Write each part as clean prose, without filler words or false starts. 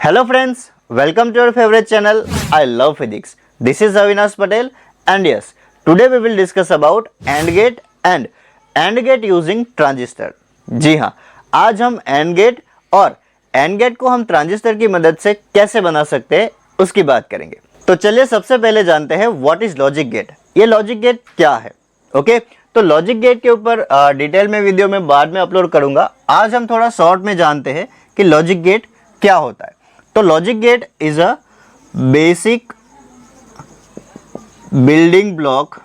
Hello friends, welcome to your favorite channel. I love physics. This is Avinash Patel and yes, today we will discuss about AND gate and AND gate using transistor. जी हाँ, आज हम AND gate और AND gate को हम transistor की मदद से कैसे बना सकते हैं उसकी बात करेंगे। तो चलिए सबसे पहले जानते हैं व्हाट इज लॉजिक गेट। ये लॉजिक गेट क्या है? ओके, तो लॉजिक गेट के ऊपर डिटेल में वीडियो में बाद में अपलोड करूंगा। आज हम थोड़ा शॉर्ट में जानते हैं कि लॉजिक गेट क्या होता है। तो logic gate is a basic building block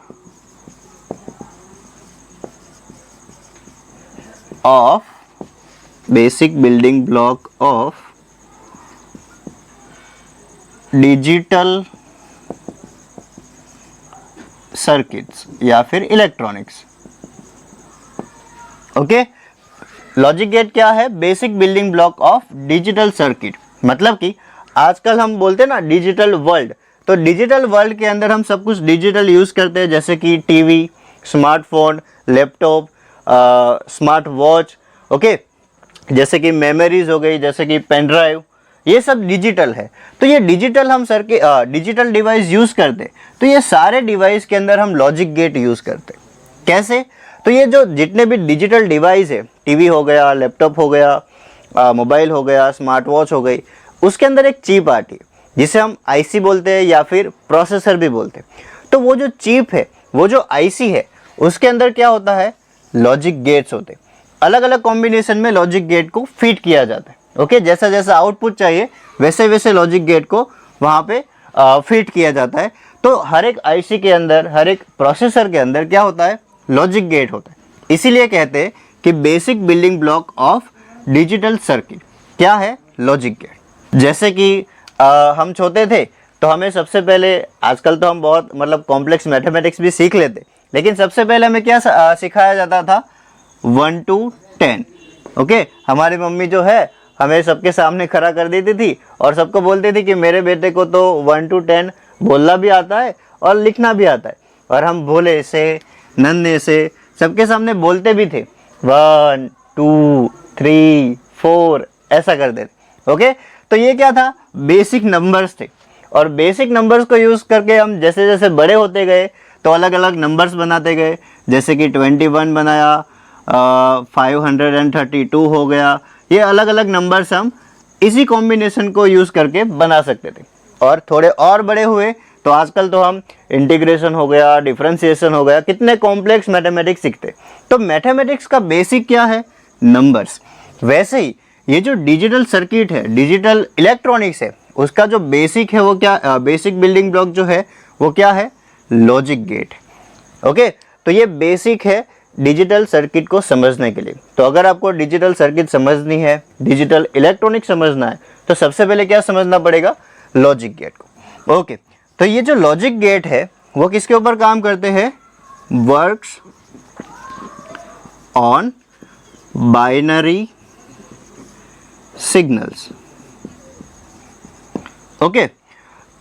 of digital circuits या फिर इलेक्ट्रॉनिक्स। ओके, लॉजिक गेट क्या है? Basic building block of digital circuit. मतलब कि आजकल हम बोलते हैं ना डिजिटल वर्ल्ड, तो डिजिटल वर्ल्ड के अंदर हम सब कुछ डिजिटल यूज करते हैं, जैसे कि TV, smartphone, laptop, smart watch. Okay, जैसे कि मेमोरीज हो गई, जैसे कि पेन ड्राइव, ये सब डिजिटल है। तो ये डिजिटल हम डिजिटल डिवाइस यूज करते, तो ये सारे डिवाइस के अंदर हम लॉजिक गेट यूज करते। कैसे? तो ये जो जितने भी डिजिटल डिवाइस है, टीवी हो गया, लैपटॉप हो गया, मोबाइल हो गया, स्मार्ट वॉच हो गई, उसके अंदर एक चिप आती है जिसे हम आईसी बोलते हैं या फिर प्रोसेसर भी बोलते हैं। तो वो जो चिप है, वो जो आईसी है, उसके अंदर क्या होता है? लॉजिक गेट्स होते हैं। अलग अलग कॉम्बिनेशन में लॉजिक गेट को फिट किया जाता है। ओके, जैसा जैसा आउटपुट चाहिए वैसे वैसे लॉजिक गेट को वहाँ पे फिट किया जाता है। तो हर एक आईसी के अंदर, हर एक प्रोसेसर के अंदर क्या होता है? लॉजिक गेट होता है। इसीलिए कहते हैं कि basic building block of digital circuit क्या है? Logic gate. जैसे कि हम छोटे थे तो हमें सबसे पहले, आजकल तो हम बहुत मतलब कॉम्प्लेक्स मैथमेटिक्स भी सीख लेते, लेकिन सबसे पहले हमें क्या सिखाया जाता था? 1 to 10। ओके, हमारी मम्मी जो है हमें सबके सामने खड़ा कर देती थी और सबको बोलती थी कि मेरे बेटे को तो 1 to 10 बोलना भी आता है और लिखना भी आता है। और हम भोले से, नन्हे से सबके सामने बोलते भी थे, 1 2 3 4 ऐसा करते थे। ओके, तो ये क्या था? बेसिक नंबर्स थे। और बेसिक नंबर्स को यूज़ करके हम जैसे जैसे बड़े होते गए तो अलग अलग नंबर्स बनाते गए, जैसे कि 21 बनाया, 532 हो गया। ये अलग अलग नंबर्स हम इसी कॉम्बिनेशन को यूज़ करके बना सकते थे। और थोड़े और बड़े हुए तो आजकल तो हम इंटीग्रेशन हो गया, डिफरेंशिएशन हो गया, कितने कॉम्प्लेक्स मैथमेटिक्स सीखते। तो मैथमेटिक्स का बेसिक क्या है? नंबर्स। वैसे ही ये जो डिजिटल सर्किट है, डिजिटल इलेक्ट्रॉनिक्स है, उसका जो बेसिक है वो क्या, बेसिक बिल्डिंग ब्लॉक जो है वो क्या है? Logic gate. ओके, तो ये बेसिक है डिजिटल सर्किट को समझने के लिए। तो अगर आपको डिजिटल सर्किट समझनी है, डिजिटल इलेक्ट्रॉनिक समझना है, तो सबसे पहले क्या समझना पड़ेगा? लॉजिक गेट को। ओके, तो ये जो लॉजिक गेट है वो किसके ऊपर काम करते हैं? Works on binary signals. Okay,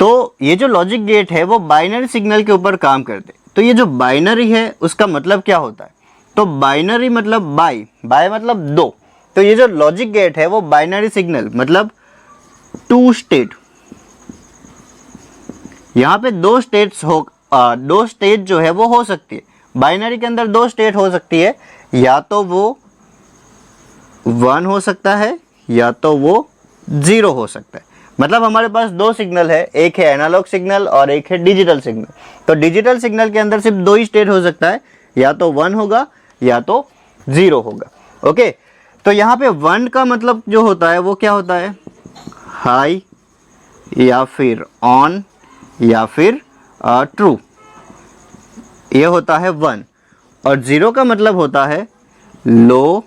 तो ये जो लॉजिक गेट है वो बाइनरी सिग्नल के ऊपर काम करते हैं। तो ये जो बाइनरी है उसका मतलब क्या होता है? तो बाइनरी मतलब बाय मतलब दो। तो ये जो लॉजिक गेट है वो बाइनरी सिग्नल मतलब 2 स्टेट, यहाँ पे दो स्टेट जो है वो हो सकती है। बाइनरी के अंदर 2 स्टेट हो सकती है, या तो वो 1 हो सकता है या तो वो 0 हो सकता है। मतलब हमारे पास 2 सिग्नल है, एक है एनालॉग सिग्नल और एक है डिजिटल सिग्नल। तो डिजिटल सिग्नल के अंदर सिर्फ 2 ही स्टेट हो सकता है, या तो 1 होगा या तो 0 होगा। ओके, तो यहाँ पे 1 का मतलब जो होता है वो क्या होता है? हाई या फिर ऑन या फिर ट्रू, ये होता है 1। और 0 का मतलब होता है लो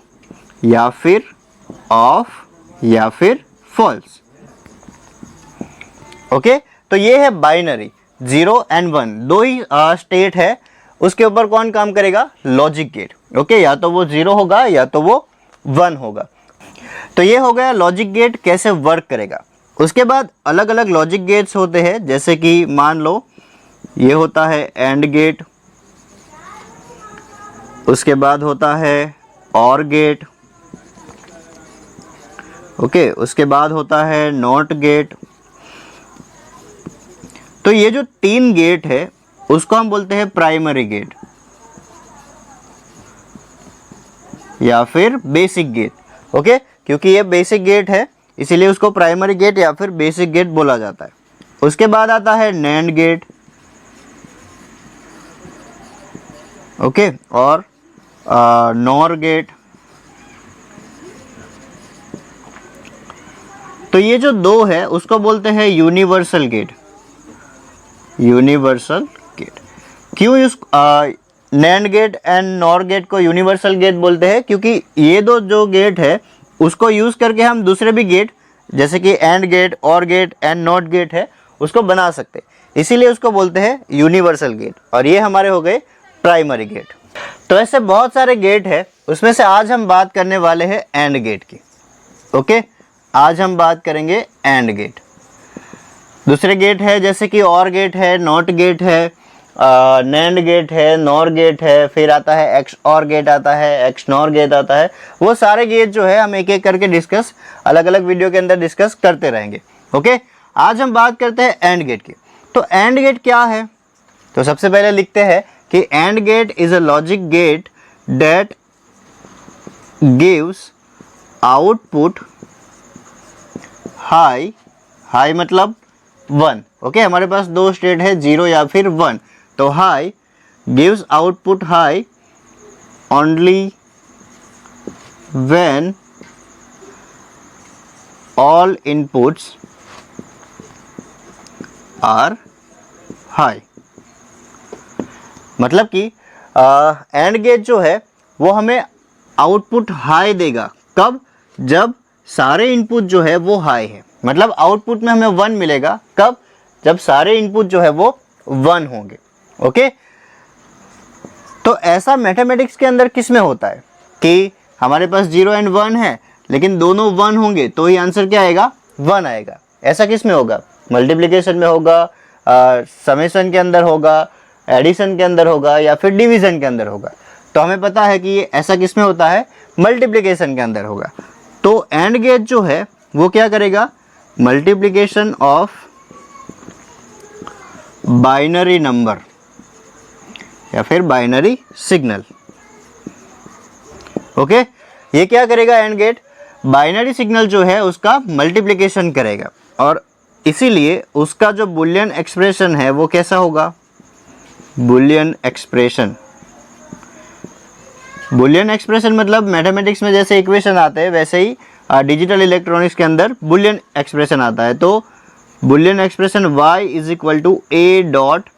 या फिर ऑफ या फिर फॉल्स। ओके, तो ये है बाइनरी। 0 एंड 1 दो ही स्टेट है, उसके ऊपर कौन काम करेगा? Logic gate. ओके, या तो वो 0 होगा या तो वो 1 होगा। तो ये हो गया लॉजिक गेट कैसे वर्क करेगा। उसके बाद अलग अलग लॉजिक गेट्स होते हैं, जैसे कि मान लो ये होता है एंड गेट, उसके बाद होता है और गेट, ओके, उसके बाद होता है नॉट गेट। तो ये जो 3 गेट है उसको हम बोलते हैं प्राइमरी गेट या फिर बेसिक गेट। ओके, क्योंकि ये बेसिक गेट है इसीलिए उसको प्राइमरी गेट या फिर बेसिक गेट बोला जाता है। उसके बाद आता है नैंड गेट, ओके, और नॉर गेट। तो ये जो 2 है उसको बोलते हैं यूनिवर्सल गेट। यूनिवर्सल गेट क्यों इस NAND gate and NOR gate को यूनिवर्सल गेट बोलते हैं? क्योंकि ये 2 जो गेट है उसको यूज करके हम दूसरे भी गेट जैसे कि एंड गेट, और गेट एंड नॉट गेट है उसको बना सकते हैं, इसीलिए उसको बोलते हैं यूनिवर्सल गेट। और ये हमारे हो गए प्राइमरी गेट। तो ऐसे बहुत सारे गेट है, उसमें से आज हम बात करने वाले हैं एंड गेट की। ओके, आज हम बात करेंगे एंड गेट। दूसरे गेट है जैसे कि और गेट है, नॉट गेट है, नैंड गेट है, नॉर गेट है, फिर आता है एक्स और गेट आता है, एक्स नॉर गेट आता है। वो सारे गेट जो है हम एक एक करके डिस्कस अलग अलग वीडियो के अंदर डिस्कस करते रहेंगे। ओके, आज हम बात करते हैं एंड गेट की। तो एंड गेट क्या है? तो सबसे पहले लिखते हैं कि AND gate is a logic gate that gives output high. High मतलब 1। ओके, हमारे पास 2 स्टेट है, 0 या फिर 1। तो high gives output high only when all inputs are high. मतलब कि एंड गेट जो है वो हमें आउटपुट हाई देगा। कब? जब सारे इनपुट जो है वो हाई है। मतलब आउटपुट में हमें 1 मिलेगा। कब? जब सारे इनपुट जो है वो 1 होंगे। ओके, तो ऐसा मैथमेटिक्स के अंदर किस में होता है कि हमारे पास 0 एंड 1 है लेकिन दोनों 1 होंगे तो ये आंसर क्या आएगा? 1 आएगा। ऐसा किस में होगा? मल्टीप्लिकेशन में होगा, समेशन के अंदर होगा, एडिशन के अंदर होगा या फिर डिवीजन के अंदर होगा। तो हमें पता है कि ये ऐसा किस में होता है? मल्टीप्लिकेशन के अंदर होगा। तो एंड गेट जो है वो क्या करेगा? मल्टीप्लिकेशन ऑफ बाइनरी नंबर या फिर बाइनरी सिग्नल। ओके, ये क्या करेगा एंड गेट? बाइनरी सिग्नल जो है उसका मल्टीप्लिकेशन करेगा और इसीलिए उसका जो बुलियन एक्सप्रेशन है वो कैसा होगा? Boolean expression. बुलियन एक्सप्रेशन मतलब मैथमेटिक्स में जैसे इक्वेशन आते हैं वैसे ही डिजिटल इलेक्ट्रॉनिक्स के अंदर बुलियन एक्सप्रेशन आता है। तो Boolean expression y is equal to a dot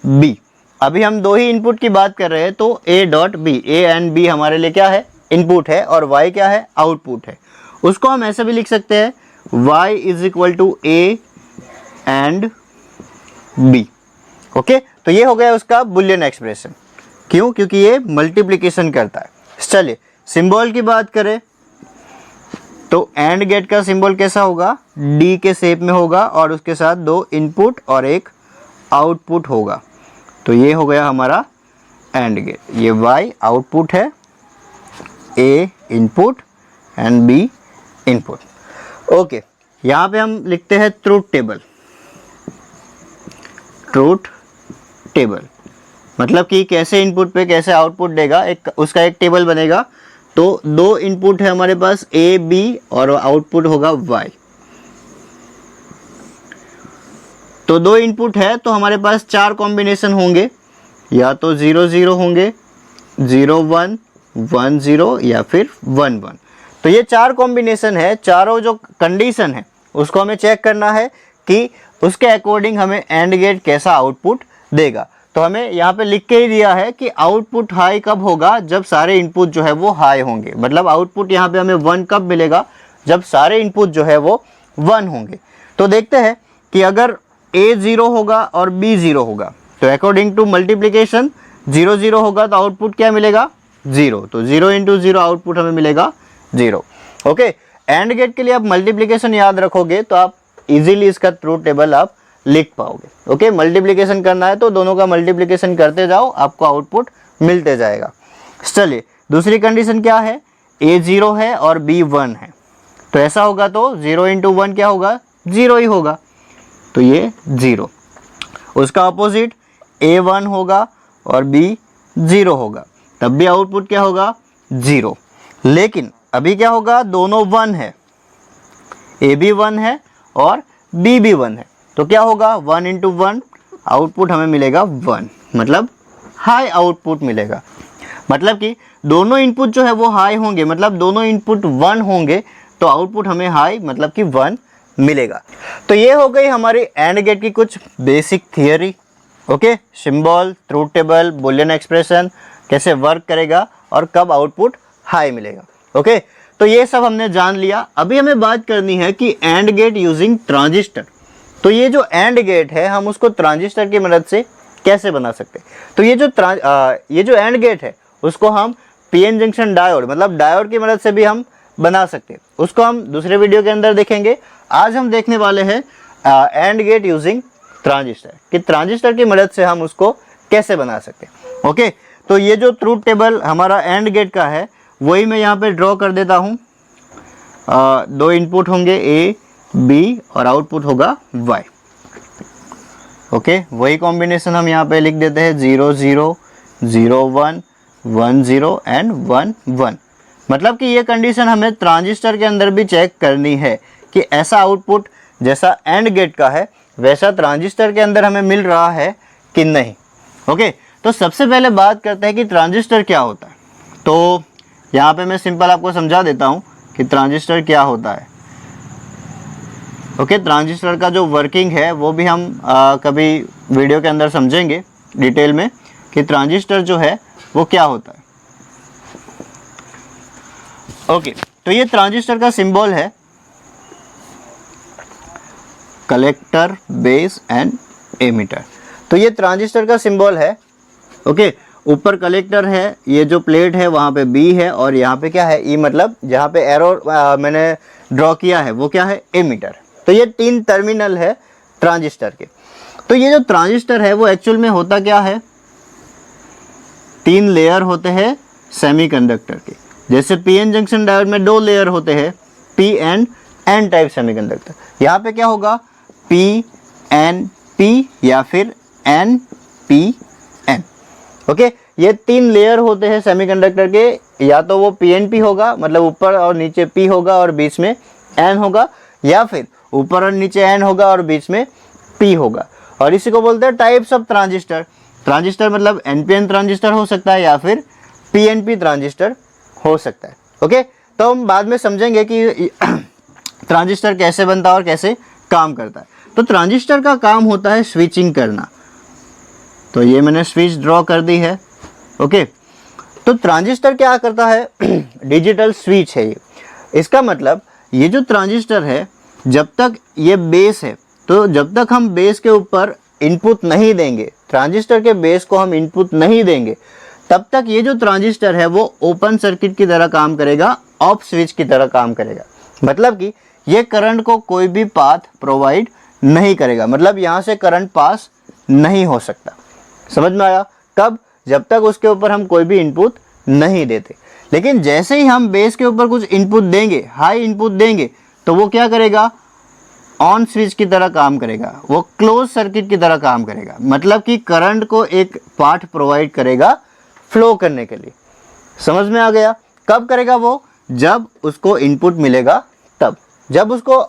B. अभी हम 2 ही इनपुट की बात कर रहे हैं तो a dot B, a AND b हमारे लिए क्या है? इनपुट है और y क्या है? आउटपुट है। उसको हम ऐसे भी लिख सकते हैं y is equal to a AND b। Okay, तो ये हो गया उसका बुलियन एक्सप्रेशन। क्यों? क्योंकि ये मल्टीप्लिकेशन करता है। चलिए सिंबल की बात करें तो एंड गेट का सिंबल कैसा होगा? डी के शेप में होगा और उसके साथ 2 इनपुट और एक आउटपुट होगा। तो ये हो गया हमारा एंड गेट। ये y आउटपुट है, a input and b input. Okay, यहाँ पे हम लिखते हैं ट्रूथ टेबल। ट्रूथ टेबल मतलब कि कैसे इनपुट पे कैसे आउटपुट देगा, एक उसका एक टेबल बनेगा। तो 2 इनपुट है हमारे पास a b और आउटपुट होगा y। तो 2 इनपुट है तो हमारे पास 4 कॉम्बिनेशन होंगे, या तो 0 0 होंगे, 0 1 1 0 या फिर 1 1। तो ये 4 कॉम्बिनेशन है। चारों जो कंडीशन है उसको हमें चेक करना है कि उसके अकॉर्डिंग हमें एंड गेट कैसा आउटपुट देगा। तो हमें यहाँ पे लिख के ही दिया है कि आउटपुट हाई कब होगा? जब सारे इनपुट जो है वो हाई होंगे। मतलब आउटपुट यहाँ पे हमें 1 कब मिलेगा? जब सारे इनपुट जो है वो 1 होंगे। तो देखते हैं कि अगर a 0 होगा और b 0 होगा तो अकॉर्डिंग टू मल्टीप्लिकेशन 0 0 होगा तो आउटपुट क्या मिलेगा? 0। तो 0 इंटू 0 आउटपुट हमें मिलेगा 0। ओके, एंड गेट के लिए आप मल्टीप्लिकेशन याद रखोगे तो आप इजीली इसका ट्रूथ टेबल आप लिख पाओगे। ओके, मल्टीप्लिकेशन करना है तो दोनों का मल्टीप्लिकेशन करते जाओ, आपको आउटपुट मिलते जाएगा। चलिए दूसरी कंडीशन क्या है? a 0 है और b 1 है। तो ऐसा होगा तो 0 इंटू 1 क्या होगा, 0 ही होगा, तो ये 0। उसका अपोजिट A1 होगा और B 0 होगा, तब भी आउटपुट क्या होगा, 0। लेकिन अभी क्या होगा, दोनों 1 है, A भी 1 है और B भी 1 है, तो क्या होगा 1 इंटू 1 आउटपुट हमें मिलेगा 1, मतलब हाई आउटपुट मिलेगा। मतलब कि दोनों इनपुट जो है वो हाई होंगे, मतलब दोनों इनपुट 1 होंगे तो आउटपुट हमें हाई मतलब कि 1 मिलेगा। तो ये हो गई हमारी एंड गेट की कुछ basic theory. Okay, symbol, truth table, Boolean expression कैसे वर्क करेगा और कब आउटपुट हाई मिलेगा। ओके, तो ये सब हमने जान लिया। अभी हमें बात करनी है कि एंड गेट यूजिंग ट्रांजिस्टर। तो ये जो एंड गेट है हम उसको ट्रांजिस्टर की मदद से कैसे बना सकते हैं। तो ये जो एंड गेट है उसको हम पीएन जंक्शन डायोड मतलब डायोड की मदद से भी हम बना सकते हैं, उसको हम दूसरे वीडियो के अंदर देखेंगे। आज हम देखने वाले हैं एंड गेट यूजिंग ट्रांजिस्टर, कि ट्रांजिस्टर की मदद से हम उसको कैसे बना सकते हैं। ओके, तो ये जो ट्रूथ टेबल हमारा एंड गेट का है वही मैं यहाँ पे ड्रॉ कर देता हूँ। 2 इनपुट होंगे A, B और आउटपुट होगा Y। ओके, वही कॉम्बिनेशन हम यहाँ पे लिख देते हैं 0 0 0 1 1 0 एंड 1 1। मतलब कि ये कंडीशन हमें ट्रांजिस्टर के अंदर भी चेक करनी है कि ऐसा आउटपुट जैसा एंड गेट का है वैसा ट्रांजिस्टर के अंदर हमें मिल रहा है कि नहीं। ओके, तो सबसे पहले बात करते हैं कि ट्रांजिस्टर क्या होता है। तो यहाँ पे मैं सिंपल आपको समझा देता हूँ कि ट्रांजिस्टर क्या होता है। ओके, ट्रांजिस्टर का जो वर्किंग है वो भी हम कभी वीडियो के अंदर समझेंगे डिटेल में कि ट्रांजिस्टर जो है वो क्या होता है। ओके, तो ये ट्रांजिस्टर का सिंबल है कलेक्टर, बेस एंड एमिटर। तो ये ट्रांजिस्टर का सिंबल है। ओके, ऊपर कलेक्टर है, ये जो प्लेट है वहाँ पे B है और यहाँ पे क्या है E, मतलब जहाँ पे एरो मैंने ड्रॉ किया है वो क्या है, एमिटर। तो ये 3 टर्मिनल है ट्रांजिस्टर के। तो ये जो ट्रांजिस्टर है वो एक्चुअल में होता क्या है, 3 लेयर होते हैं सेमीकंडक्टर के। जैसे पीएन जंक्शन डायोड में 2 लेयर होते हैं, P and N type semiconductor. यहाँ पे क्या होगा, PNP या फिर NPN। ओके, ये 3 लेयर होते हैं सेमीकंडक्टर के, या तो वो PNP होगा मतलब ऊपर और नीचे P होगा और बीच में N होगा, या फिर ऊपर और नीचे N होगा और बीच में P होगा। और इसी को बोलते हैं टाइप्स ऑफ ट्रांजिस्टर। ट्रांजिस्टर मतलब NPN ट्रांजिस्टर हो सकता है या फिर PNP ट्रांजिस्टर हो सकता है। ओके, तो हम बाद में समझेंगे कि ट्रांजिस्टर कैसे बनता है और कैसे काम करता है। तो ट्रांजिस्टर का काम होता है स्विचिंग करना। तो ये मैंने स्विच ड्रॉ कर दी है। ओके, तो ट्रांजिस्टर क्या करता है, डिजिटल स्विच है ये। इसका मतलब ये जो ट्रांजिस्टर है जब तक ये बेस है, तो जब तक हम बेस के ऊपर इनपुट नहीं देंगे, ट्रांजिस्टर के बेस को हम इनपुट नहीं देंगे, तब तक ये जो ट्रांजिस्टर है वो ओपन सर्किट की तरह काम करेगा, ऑफ स्विच की तरह काम करेगा। मतलब कि ये करंट को कोई भी पाथ प्रोवाइड नहीं करेगा, मतलब यहाँ से करंट पास नहीं हो सकता। समझ में आया? कब? जब तक उसके ऊपर हम कोई भी इनपुट नहीं देते। लेकिन जैसे ही हम बेस के ऊपर कुछ इनपुट देंगे, हाई इनपुट देंगे, तो वो क्या करेगा, ऑन स्विच की तरह काम करेगा, वो क्लोज सर्किट की तरह काम करेगा। मतलब कि करंट को एक पाथ प्रोवाइड करेगा फ्लो करने के लिए। समझ में आ गया? कब करेगा वो? जब उसको इनपुट मिलेगा तब। जब उसको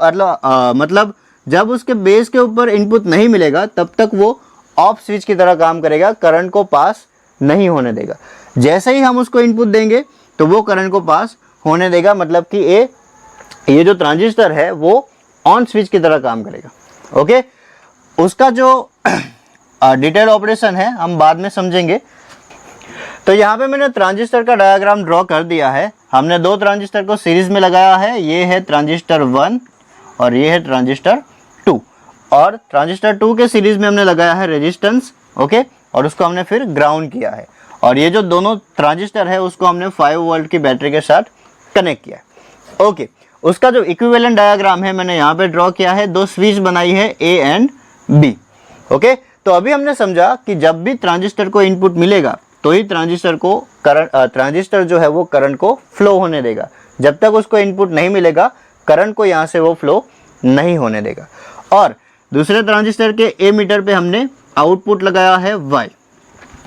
मतलब जब उसके बेस के ऊपर इनपुट नहीं मिलेगा तब तक वो ऑफ स्विच की तरह काम करेगा, करंट को पास नहीं होने देगा। जैसे ही हम उसको इनपुट देंगे तो वो करंट को पास होने देगा। मतलब कि ये जो ट्रांजिस्टर है वो ऑन स्विच की तरह काम करेगा। ओके, उसका जो डिटेल ऑपरेशन है हम बाद में समझेंगे। तो यहाँ पे मैंने ट्रांजिस्टर का डायग्राम ड्रॉ कर दिया है। हमने 2 ट्रांजिस्टर को सीरीज में लगाया है। ये है ट्रांजिस्टर 1 और ये है ट्रांजिस्टर 2। और ट्रांजिस्टर 2 के सीरीज में हमने लगाया है रेजिस्टेंस। ओके, और उसको हमने फिर ग्राउंड किया है। और ये जो दोनों ट्रांजिस्टर है उसको हमने 5 वोल्ट की बैटरी के साथ कनेक्ट किया है। ओके, उसका जो इक्विवेलेंट डायग्राम है मैंने यहाँ पे ड्रॉ किया है। 2 स्विच बनाई है A एंड B। ओके, तो अभी हमने समझा कि जब भी ट्रांजिस्टर को इनपुट मिलेगा तो ही ट्रांजिस्टर जो है वो करंट को फ्लो होने देगा। जब तक उसको इनपुट नहीं मिलेगा करंट को यहाँ से वो फ्लो नहीं होने देगा। और दूसरे ट्रांजिस्टर के एमीटर पे हमने आउटपुट लगाया है Y,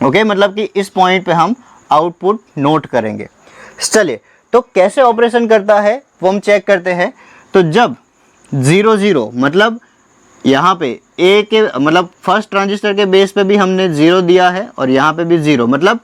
ओके, मतलब कि इस पॉइंट पे हम आउटपुट नोट करेंगे। चलिए, तो कैसे ऑपरेशन करता है वो हम चेक करते हैं। तो जब 0 0 मतलब यहाँ पे ए के मतलब फर्स्ट ट्रांजिस्टर के बेस पे भी हमने 0 दिया है और यहाँ पे भी 0, मतलब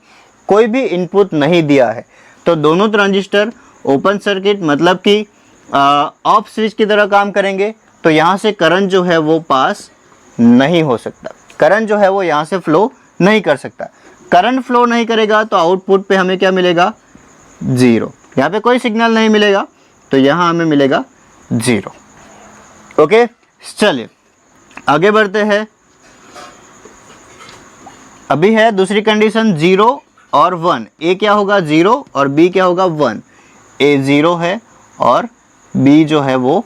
कोई भी इनपुट नहीं दिया है, तो दोनों ट्रांजिस्टर ओपन सर्किट मतलब कि ऑफ स्विच की तरह काम करेंगे। तो यहाँ से करंट जो है वो पास नहीं हो सकता, करंट जो है वो यहाँ से फ्लो नहीं कर सकता। करंट फ्लो नहीं करेगा तो आउटपुट पे हमें क्या मिलेगा? 0। यहाँ पे कोई सिग्नल नहीं मिलेगा, तो यहाँ हमें मिलेगा 0। ओके, चलिए आगे बढ़ते हैं। अभी है दूसरी कंडीशन 0 और 1। ए क्या होगा? 0 और बी क्या होगा? 1। ए 0 है और बी जो है वो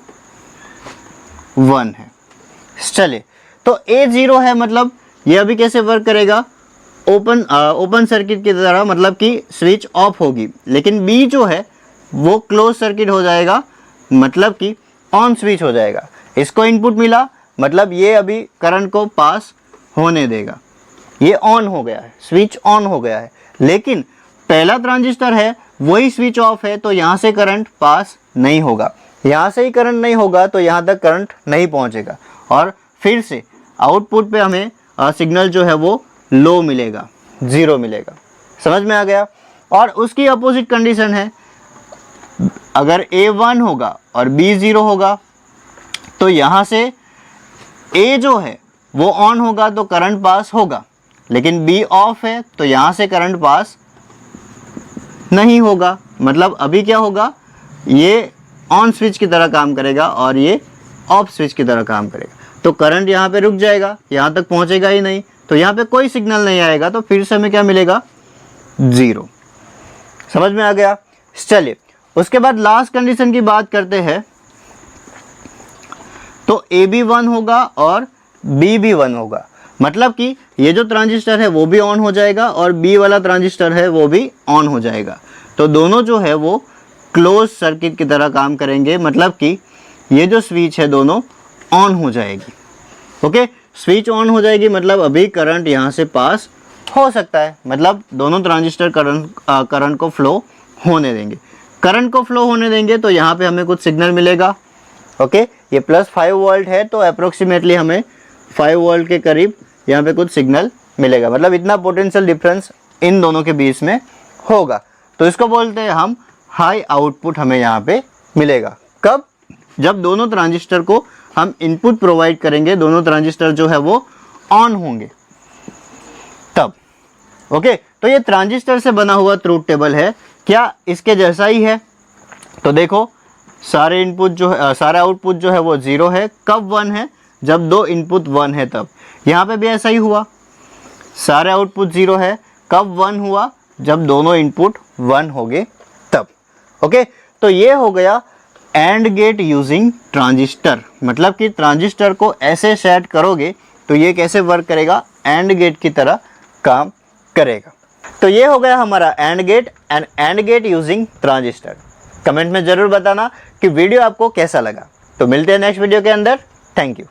1 है। चलिए, तो ए 0 है मतलब ये अभी कैसे वर्क करेगा? ओपन सर्किट की तरह, मतलब कि स्विच ऑफ होगी, लेकिन बी जो है वो क्लोज सर्किट हो जाएगा, मतलब कि ऑन स्विच हो जाएगा। इसको इनपुट मिला मतलब ये अभी करंट को पास होने देगा, ये ऑन हो गया है, स्विच ऑन हो गया है। लेकिन पहला ट्रांजिस्टर है वही स्विच ऑफ है, तो यहाँ से करंट पास नहीं होगा, यहाँ से ही करंट नहीं होगा तो यहाँ तक करंट नहीं पहुँचेगा और फिर से आउटपुट पे हमें सिग्नल जो है वो लो मिलेगा, 0 मिलेगा। समझ में आ गया? और उसकी अपोजिट कंडीशन है, अगर A 1 होगा और B 0 होगा तो यहाँ से A जो है वो ऑन होगा तो करंट पास होगा, लेकिन B ऑफ है तो यहाँ से करंट पास नहीं होगा। मतलब अभी क्या होगा? ये ऑन स्विच की तरह काम करेगा और ये ऑफ स्विच की तरह काम करेगा, तो करंट यहाँ पे रुक जाएगा, यहाँ तक पहुँचेगा ही नहीं, तो यहाँ पे कोई सिग्नल नहीं आएगा, तो फिर से हमें क्या मिलेगा? 0। समझ में आ गया? चलिए, उसके बाद लास्ट कंडीशन की बात करते हैं। तो ए भी 1 होगा और बी भी 1 होगा, मतलब कि ये जो ट्रांजिस्टर है वो भी ऑन हो जाएगा और बी वाला ट्रांजिस्टर है वो भी ऑन हो जाएगा, तो दोनों जो है वो क्लोज सर्किट की तरह काम करेंगे, मतलब कि ये जो स्विच है दोनों ऑन हो जाएगी। ओके, स्विच ऑन हो जाएगी मतलब अभी करंट यहाँ से पास हो सकता है, मतलब दोनों ट्रांजिस्टर करंट को फ्लो होने देंगे। करंट को फ्लो होने देंगे तो यहाँ पे हमें कुछ सिग्नल मिलेगा। ओके, ये +5 वोल्ट है तो अप्रोक्सीमेटली हमें 5 वोल्ट के करीब यहाँ पे कुछ सिग्नल मिलेगा, मतलब इतना पोटेंशियल डिफरेंस इन दोनों के बीच में होगा। तो इसको बोलते हैं हम हाई आउटपुट हमें यहाँ पे मिलेगा। कब? जब दोनों ट्रांजिस्टर को हम इनपुट प्रोवाइड करेंगे, दोनों ट्रांजिस्टर जो है वो ऑन होंगे तब। ओके, तो ये ट्रांजिस्टर से बना हुआ ट्रूथ टेबल है। क्या इसके जैसा ही है? तो देखो, सारे इनपुट जो है, सारा आउटपुट जो है वो 0 है। कब 1 है? जब दो इनपुट 1 है तब। यहाँ पे भी ऐसा ही हुआ, सारे आउटपुट 0 है। कब 1 हुआ? जब दोनों इनपुट 1 हो गए तब। ओके, तो ये हो गया एंड गेट यूजिंग ट्रांजिस्टर, मतलब कि ट्रांजिस्टर को ऐसे सेट करोगे तो ये कैसे वर्क करेगा? एंड गेट की तरह काम करेगा। तो ये हो गया हमारा AND gate using transistor. Comment में ज़रूर बताना कि वीडियो आपको कैसा लगा। तो मिलते हैं नेक्स्ट वीडियो के अंदर। Thank you.